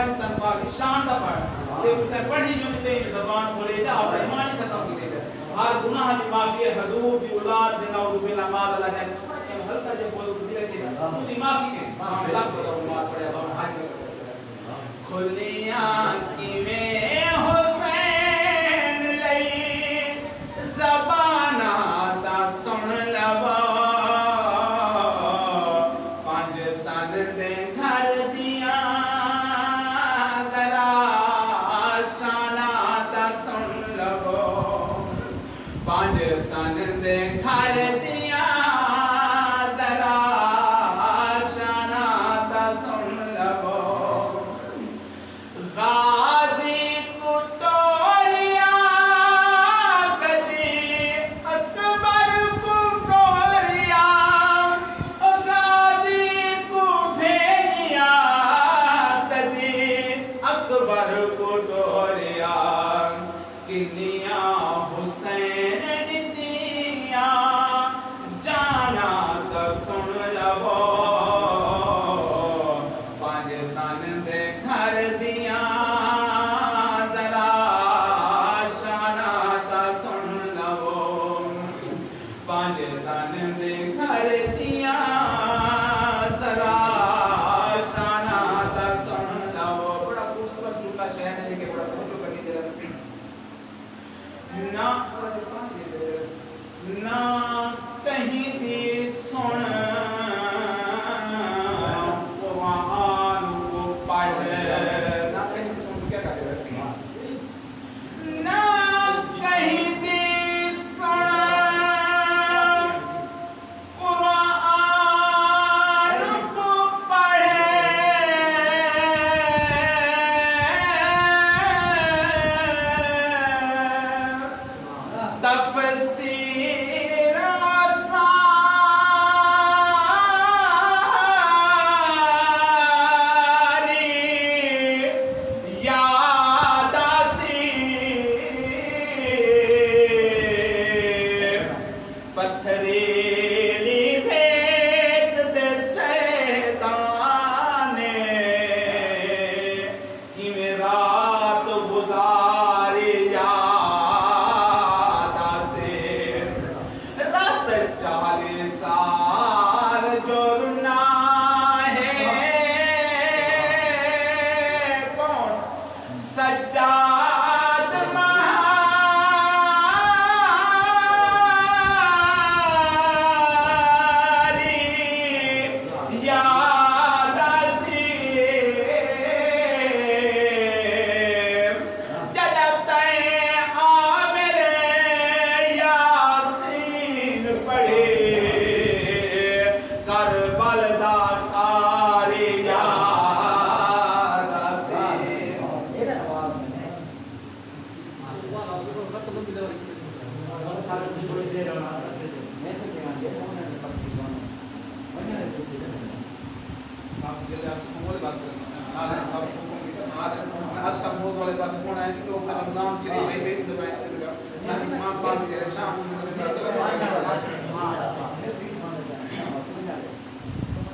پنج تنخواہ کی شان دا پڑھ تے پڑھی جو تے زبان کھولے جا اور ایمان ہی ختم کی دے ہر گناہ دی معافی حضور دی اولاد دے نو بلا ماد اللہ نے ہلکا جے بول گزرے کہ تو دی معافی کے لاکھ بڑا مات پڑے اور حج کھلیاں کیویں حسین لئی زبانہ تا سن لوا پنج تن دے گھر دیاں ذرا شانہ تا سن لو پنج تن دے گھر دیاں ذرا شانہ تا سن لو غازی کو ٹولیا کدی اکبر کو ٹولیا غازی کو بھیجیا کدی اکبر کو ٹولیا کنیاں حسین دتیاں جانا تا سن لو پانچ تن دے گھر دیاں ذرا شانہ تا سن لو پانچ تن دے گھر دیاں ذرا شانہ تا سن لو بڑا خوبصورت جملہ شہر ہے کہ بڑا خوبصورت کہی دے رہا نہ کہیں دی سن قرآن کو پڑھ نہ کہیں دی سن کیا کہتے ہیں نہ کہیں دی سن قرآن کو پڑھ تفسیر یاد آسی پتھریلی بھیت دے سیدانے کیویں رات گزاری یاد آسی رات 40 سال جو رنا سجاد مہاری یاد آسی جب تائیں عامر یاسین پڑھے کربل دا تاری یاد آسی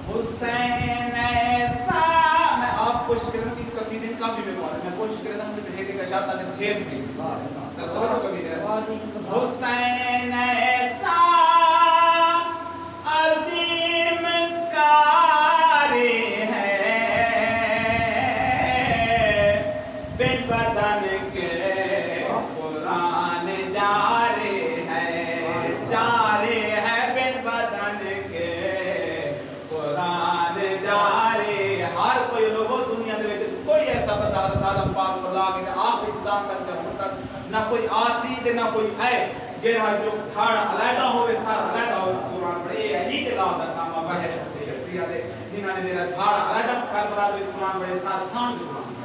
حسین ایسا میں آپ کوشش کریں کہ قصیدے کافی میں بات ہے میں کوشش کریں ہم نے ایک اشعار تاکہ کھیت میں توجہ کبھی دے حسین ایسا عظیم کاری ہے بن بدن کے قرآن جاری ہے بن بدن کے قرآن جاری ہر کوئی لوگوں دنیا دے وچ کوئی ایسا بتا دادم پاک اللہ کے آخری انتظام کر کے نہ کوئی آسی تے نہ کوئی ہے جہاں جو تھاڑ علیحدہ ہوئے سار علیحدہ ہوئے قرآن پڑھے یہ علی کے لاؤ دا کام آبا ہے شخصیہ دے جنہاں نے میرا تھاڑ علیحدہ کربلا ہوئے قرآن پڑھے سار سان جو قرآن پڑھے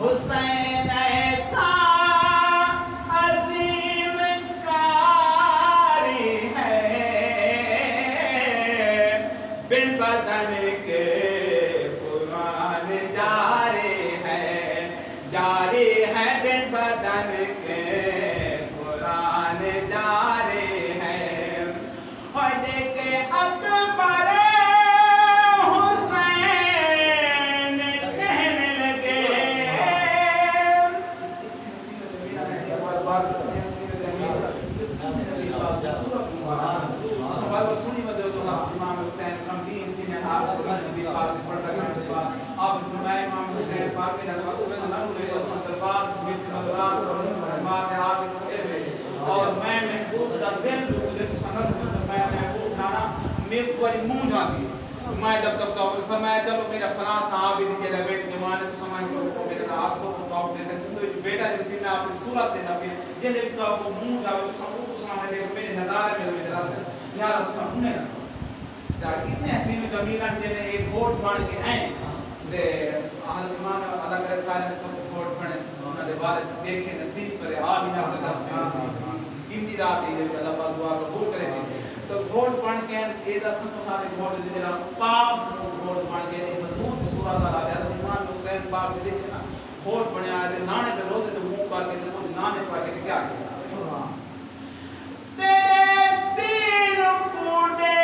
حسین ایسا عظیم کاری ہے بن بدن کے قرآن جاری ہے بن بدن کے قرآن جاری ہے ہونے کے اکبر حسین سینے نبی پاک سورت مبارک سوال سنی وجہ تو امام حسین رمضین سینے آپ نبی پاک سے پڑھتا کرتے آپ فرمائے امام حسین پاک کے نظر کو سنن لے تو دربار میں دربار اور مات آپ اور میں محبوب دا دل مجھے سنن میں محبوب نانا میرے کو منہ جاتی میں جب تک تو فرمایا چلو میرا فلاں صحابی دی جگہ بیٹھ جوان تو سمجھ لو میرا آسو تو آپ نے سے بیٹا جس میں آپ کی صورت دے نبی جے تو آپ کو منہ جاوے تو سب کو سامنے لے میرے نظارے میں میرا سے یار تو سب نے دا اتنے حسین و جمیل ہیں جے ایک ووٹ بن کے ہیں دے حضرت امام اللہ کرے سارے ووٹ بنے انہاں دے والد دیکھے نصیب کرے آمینہ قدر قیمتی رات ہے اللہ پاک دعا قبول کرے سی تو ووٹ بن کے اے دا سب سارے ووٹ دے جڑا پاک ووٹ بن کے مضبوط صورت اللہ حضرت امام حسین پاک دے نا ووٹ بنیا ہے نانے دے روزے تے منہ کر کے تے نانے پا کے کیا کیا تیرے تین کوڑے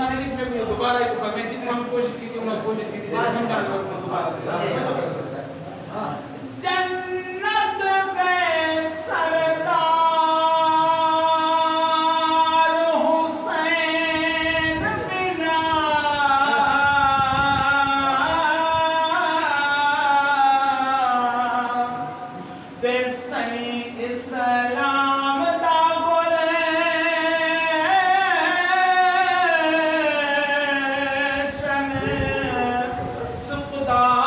ایسا نہیں کہ میں دوبارہ ایک میں جتنی ہم کوشش کی تھی انہوں نے کوشش کی تھی سمجھانے وقت دوبارہ جنت کے سردار حسین بنا دے سنی اسلام دا گلشن سقدار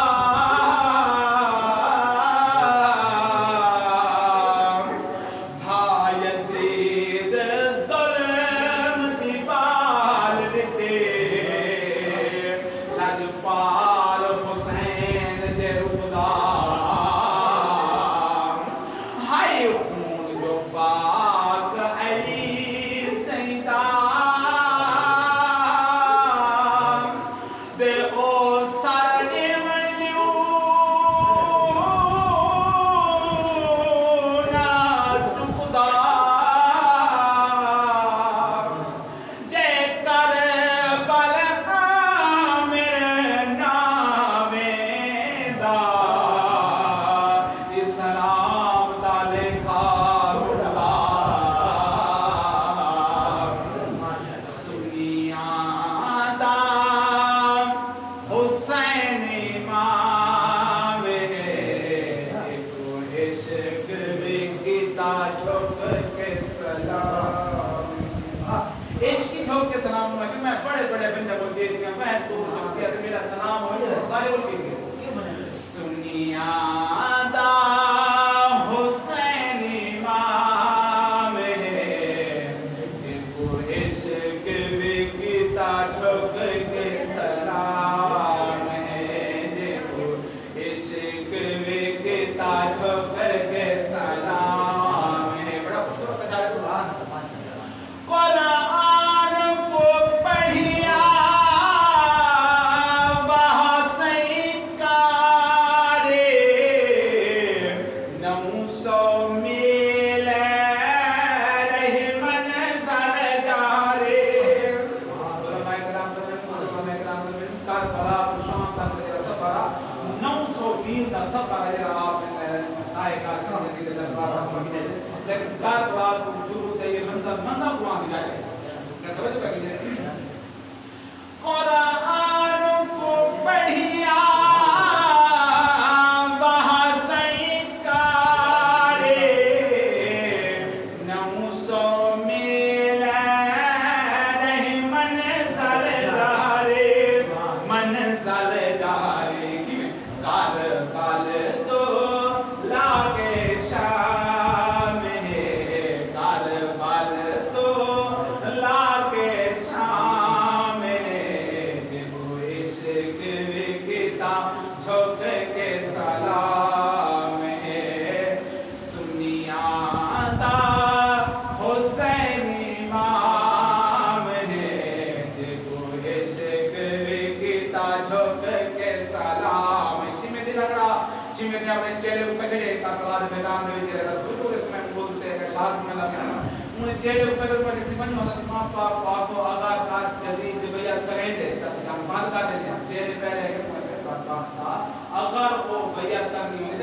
اگر وہ بیعت کرنی ہوئی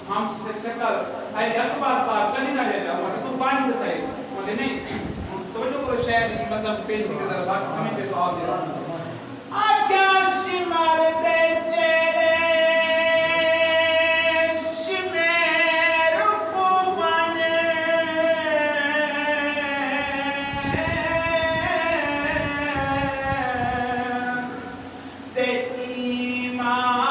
ہم سے چکر علی اکبر پاک کدی نہ لے لیا تو پانی دے صحیح بولے نہیں تو جو کرو شاید مطلب پیش کی ذرا بات سمجھ پہ سوال دے آکیا شمال دے چہرے شمیر کو بنے دے ایمان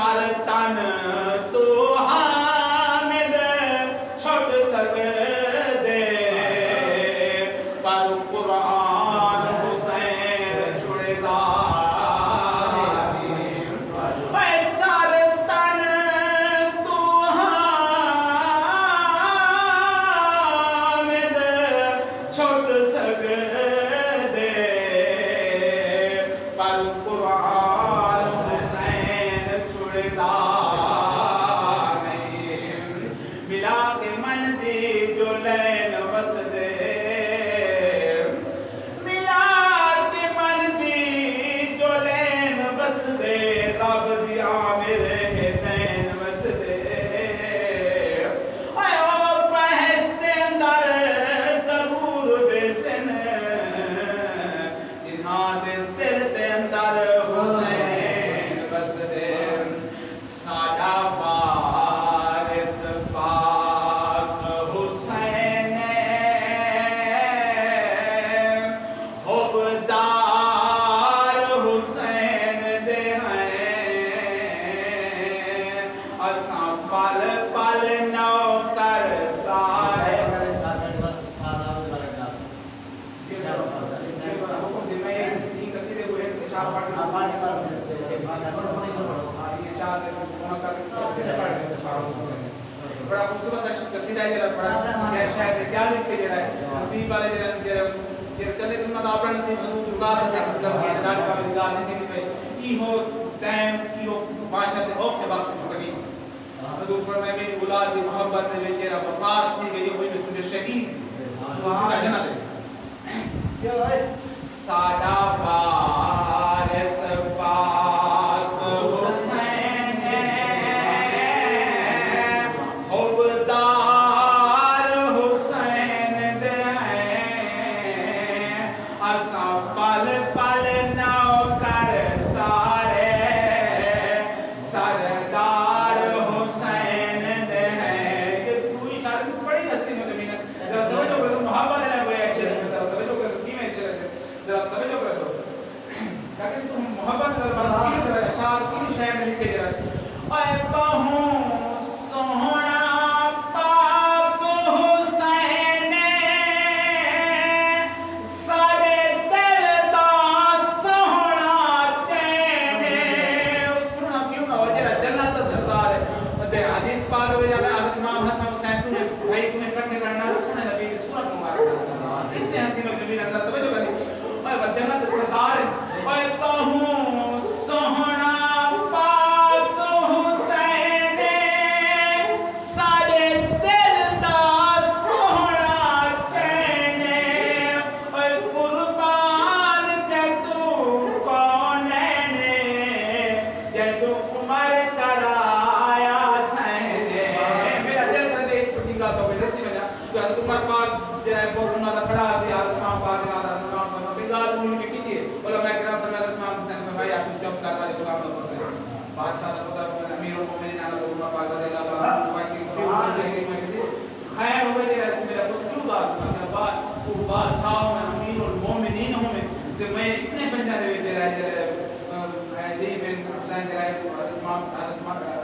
سر تن تو حامد چھٹ سکدے پر قرآن حسین چھڑدا اے سر تن تو حامد چھٹ سکدے پر قرآن حسین چھڑدا نہیں ملا کے من دی جو لین وسدے ملا کے من دی جو لین وسدے رب دی عامر ہے دین وسدے اے او بہشت اندر ضرور بیسن انہاں دے دل دے اندر حسین وسدے ساڈا وارث پاک حسین حبدار حسین دے ہیں اساں پل پل نوکر سارے حکم دی میں تین قصیدے کو ایک اشارہ پڑھ کے بڑا خوبصورت قصیدہ ہے جڑا پڑھا ہے شاید کیا لکھ کے جڑا ہے نصیب والے جڑا چلے تم نہ اپنا نصیب جگا سے مطلب یہ ڈاڈ کا جگا نصیب پہ ای ہو ٹائم ای ہو بادشاہ دے اوکے وقت میں کبھی حضور فرمائے میری اولاد دی محبت دے وچ جڑا وفات تھی گئی ہوئی میں سمجھ شہید وہ سیدھا جنت ہے کیا ہے ساڈا وارث پاک حسین حبدار حسین دے ہیں اساں پل پل نوکر سارے سردار حسین دے ہیں کہ پوری شاعری بڑی ہستی میں زمین ہے ذرا توجہ کرو محبت ہے وہ اچھے رہتے ذرا توجہ کرو کی میں اچھے رہتے ذرا توجہ کرو لیکن تم محبت دربار کی ذرا اشعار کی شعر میں لکھے جا اے بہوں سوہنا پاک حسین سارے دل دا سوہنا چین سننا کیوں نہ ہو جائے جنت سردار ہے حدیث پاک میں جاتا ہے حضرت امام حسن حسین تجھے بھائی تمہیں کٹھے کرنا سنے نبی کی صورت مبارک اتنے حسین و جمیل اندر توجہ کریں اے جنت سردار ہے اے بہوں سوہنا پاک حسین سارے دل دا سوہنا چین اے قربان تے تو کونین جدو عمر کرایا سہنے میرا دل کر دے ایک چھوٹی گا تو رسی میں جا جو حضرت عمر پاک جنہیں بہت انہوں نے کھڑا سی حضرت امام پاک نے حضرت امام پاک نے گال انہوں نے کی دیئے علماء کرام فرمایا حضرت امام حسین فرمایا آپ جب کرتا ہے غلام کا پتر بادشاہ کا پتر امیر المومنین حضرت عمر پاک رضی اللہ تعالیٰ عنہ کی خیر ہو گئی ہے میرا خود کیوں بات وہ بادشاہ میں امیر المومنین ہوں تو میں اتنے بندہ دے میرا دی بن حسین جرا امام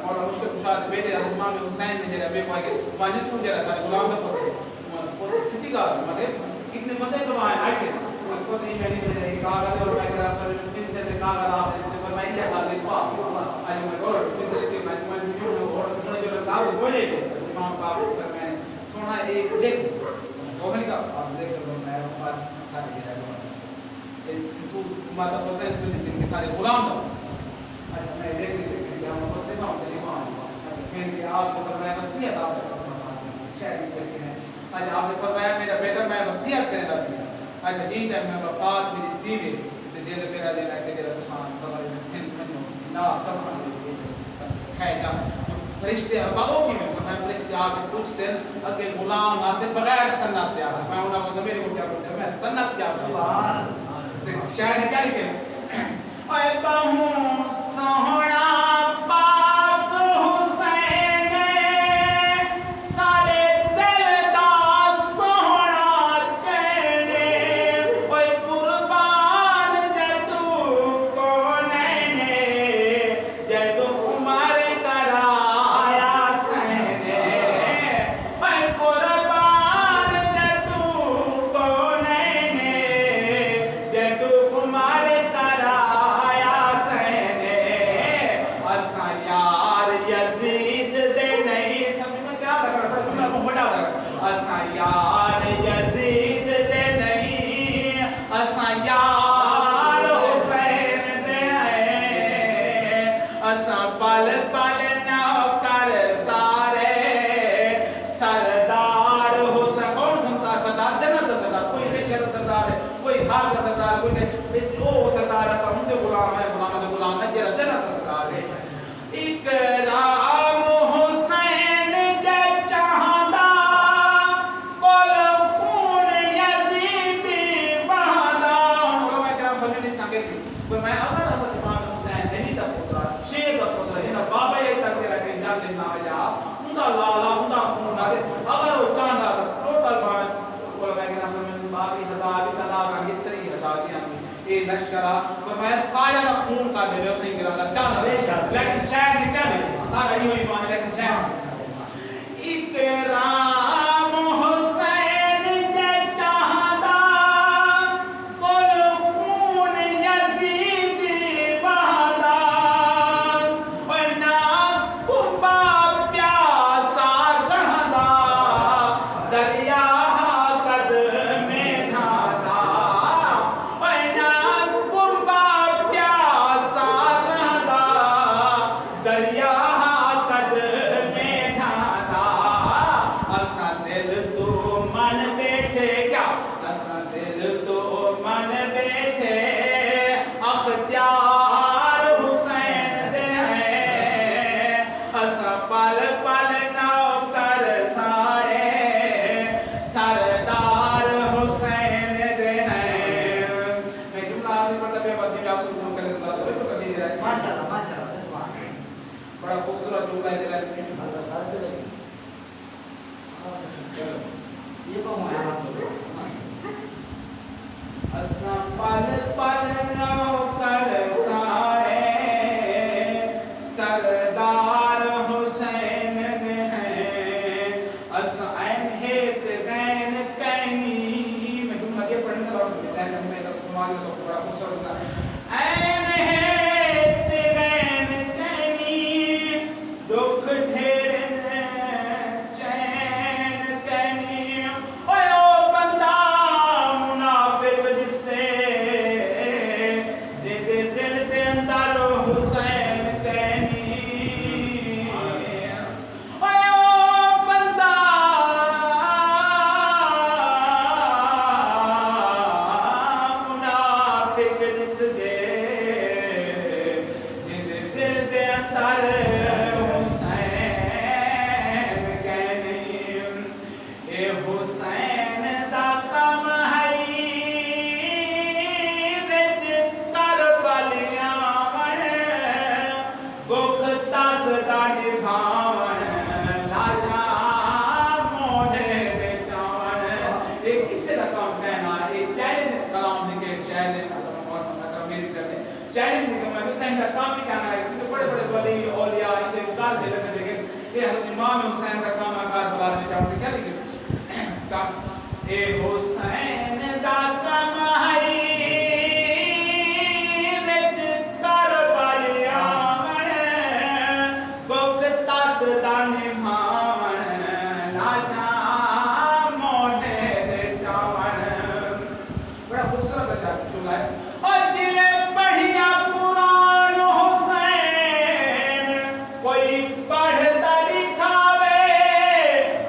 مولا مشکل کشاد بیٹے حضرت امام حسین نے جرا بے پائے کہ ماجد کو جرا سارے غلام کا پتر سچی گا مطلب اتنے بندے تو آئے آئے تھے کو نہیں میں نہیں ملے کاغذ اور میں کرا پر دن سے کاغذ آپ نے فرمایا یہ حال لکھوا آج میں اور دن سے لکھ میں جو اور نے جو کاغذ بولے امام باپ پر میں سونا ایک دیکھ اوہلی کا آپ دیکھ کر میں بات سارے جا رہا ہوں تو ماتا پتہ ہے سن دن کے سارے غلام تھا میں دیکھ رہی تھی کہ ہم کو دیکھا ہوں کہ پھر کہ آپ کو فرمایا وصیت آپ نے شاید کہتے ہیں آج آپ نے فرمایا میرا بیٹا میں وصیت کرنے لگا آج جین ٹائم میں وفات میری زیوے تے دل میرا لینا کہ جڑا تساں خبر پھر منو نا کفن ہے جا فرشتے اباؤ کی میں فرشتے آ کے کچھ سن اگے غلام سے بغیر سنت دیا میں انہاں کو زمین کو کیا بولتے میں سنت کیا سبحان شاید کیا لکھے اے بہوں سوہنا پاک حسین سارے دل دا سوہنا چین اے قربان جے تو کونین جے تو عمر اساں یار یزید دے نہیں اساں یار حسین دے ہیں اساں پل پل نوکر سارے سردار حسین کون سردار جنت دا سردار کوئی نہیں سردار ہے کوئی خاک دا سردار کوئی نہیں او سردار اساں ان دے غلام ہے غلام دے غلام ہے جنت دا سردار ہے اکرام حسین جے چاہدا کل خون یزید بہدا علماء کرام فرماتے ہیں کہ میں اگر حضرت امام حسین نہیں دا پتر شیر دا پتر ہے نا بابا یہ تک تیرا کہ جان لینا جا ہوندا لالا ہوندا خون دے اگر وہ چاہدا دا ٹوٹل بان علماء کرام فرماتے ہیں باقی تدا کا اتنی ہزاریاں یہ لشکرہ فرمایا سایہ خون کا دے وے گرا چاہدا لیکن شاید نہیں کہنے سارا ہی ہوئی مان لیکن شاید اکرام حسین جے چاہدا کل خون یزید بہدا ورنہ کعبہ پیاسا رہدا دریا قد میں ڈھادا ورنہ کعبہ پیاسا رہدا دریا قد میں ڈھادا اساں دل تو من بیٹھے کیا اساں دل تو من بیٹھے اختیار حسین دے ہیں اساں پل پل نوکر سارے سردار حسین دے ہیں میں جملہ حاصل پڑھتا پہ بعد میں آپ سے گفتگو کرنے کا تو تو کدی دے رہا ہے ماشاءاللہ بڑا خوبصورت جملہ ہے دے رہا ہے یہ کو ہے اساں پل پل نوکر سارے سردار حسین دے ہیں اساں این ہیت غین کینی میں جملہ یہ پڑھنے کا لوگ میں تو سماج تو بڑا خوبصورت ہے این ہیت غین کینی دکھ ڈھیر چین کینی اوے او بندہ منافق جس دے دل دے اندر حسین کینی اوے او بندہ منافق جس دے دل دے اندر حسین کینی اے حسین دا کم ہے وچ کربلیاں ون بھوک تس دا نبھاون لاجا موڈے بچاون یہ کسے دا کام کہنا یہ چیلنج کلام لکھے چیلنج میری سب چیلنج لکھے میں کہتا ہے کام بھی کہنا ہے کیونکہ بڑے بڑے ولی اولیاء ان کار دے لگے دیکھیں یہ حضرت امام حسین کا کام ہے کار بلا میں جاؤں کیا لکھے اے حسین دا کم ہے وچ کربلیاں ون بھوک تس دا نبھاون لاجا موڈے بچاون بڑا خوبصورت جملہ ہے اور جویں پڑھیا قرآن حسین کوئی پڑھتا لکھاوے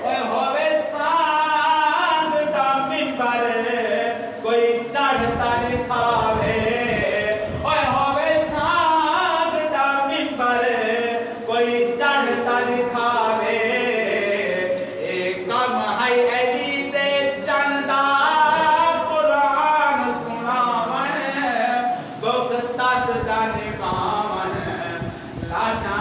اوے ہووے سانگ دا منبر کوئی چڑھتا لکھاوے اوے ہووے سانگ دا منبر کوئی چڑھتا لکھاوے اے کم ہے علی دے چندا قرآن سناون بھوک تس دا نبھاون لاجا